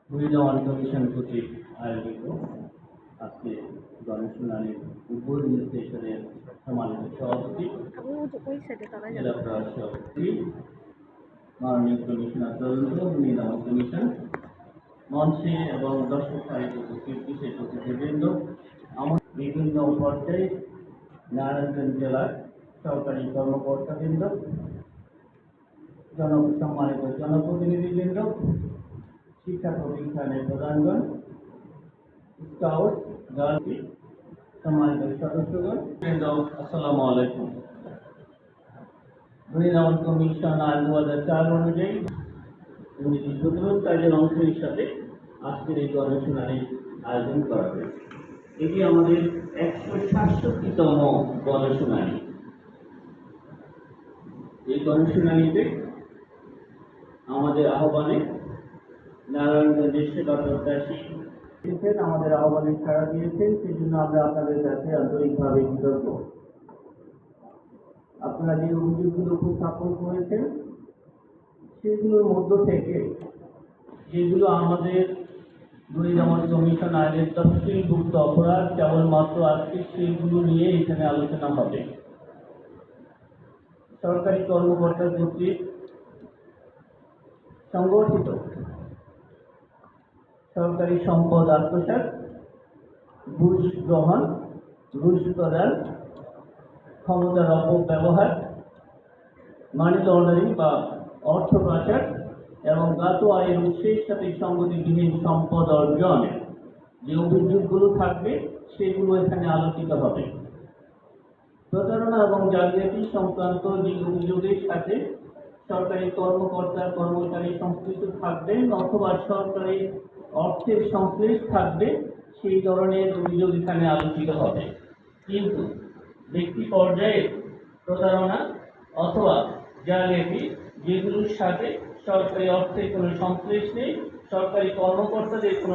মূল্যবান কমিশন কর্তৃক আয়োজিত আজকে গণশুনানির উদ্বোধনী সেশনের সম্মানিত সভাপতি জেলা প্রশাসক মাননীয় কমিশনার তদন্ত মূল্যবান কমিশন মঞ্চে এবং দর্শক সাহিত্য উপস্থিত বিশেষ অতিথিবৃন্দ আমার বিভিন্ন পর্যায়ে নারায়ণগঞ্জ জেলার সরকারি কর্মকর্তাবৃন্দ সম্মানিত জনপ্রতিনিধিবৃন্দ শিক্ষা প্রতিষ্ঠানের প্রধানগণ স্কাউট গার্লস সম্মানিত সদস্যগণ আসসালামু আলাইকুম। মূল্যবান কমিশন আইন 2004 অনুযায়ী দুর্নীতি প্রতিরোধ কাজের অংশ হিসাবে আজকের এই গণশুনানির আয়োজন করা হয়েছে। এটি আমাদের 167তম গণশুনানি। এই গণশুনানিতে আমাদের আহ্বানে নারায়ণগঞ্জের সেবা প্রত্যাশী আমাদের আহ্বানে সাড়া দিয়েছেন, সেই জন্য আমরা আপনাদের কাছে আন্তরিকভাবে কৃতজ্ঞ। আপনারা যে অভিযোগগুলো উপস্থাপন করেছেন সেগুলোর মধ্য থেকে যেগুলো আমাদের দমন কমিশন আইনের তফসিলভুক্ত অপরাধ কেবলমাত্র আজকে সেগুলো নিয়ে এখানে আলোচনা হবে। সরকারি কর্মকর্তা কর্তৃক সংগঠিত সরকারি সম্পদ আত্মসাৎ, ঘুষ গ্রহণ, ঘুষ প্রদান, ক্ষমতার অপব্যবহার, মানি লন্ডারিং বা অর্থ পাচার এবং জ্ঞাত আয়ের উৎসের সাথে সংগতিবিহীন সম্পদ অর্জনের যে অভিযোগগুলো থাকবে সেগুলো এখানে আলোচিত হবে। প্রতারণা এবং জালিয়াতি সংক্রান্ত যে অভিযোগের সাথে সরকারি কর্মকর্তা কর্মচারী সংশ্লিষ্ট থাকবেন অথবা সরকারি অর্থের সংশ্লেষ থাকবে, সেই ধরনের অভিযোগ এখানে আলোচিত হবে। কিন্তু ব্যক্তি পর্যায়ে প্রতারণা অথবা জালিয়াতি যেগুলোর সাথে সরকারি অর্থের কোনো সংশ্লেষ নেই, সরকারি কর্মকর্তাদের কোনো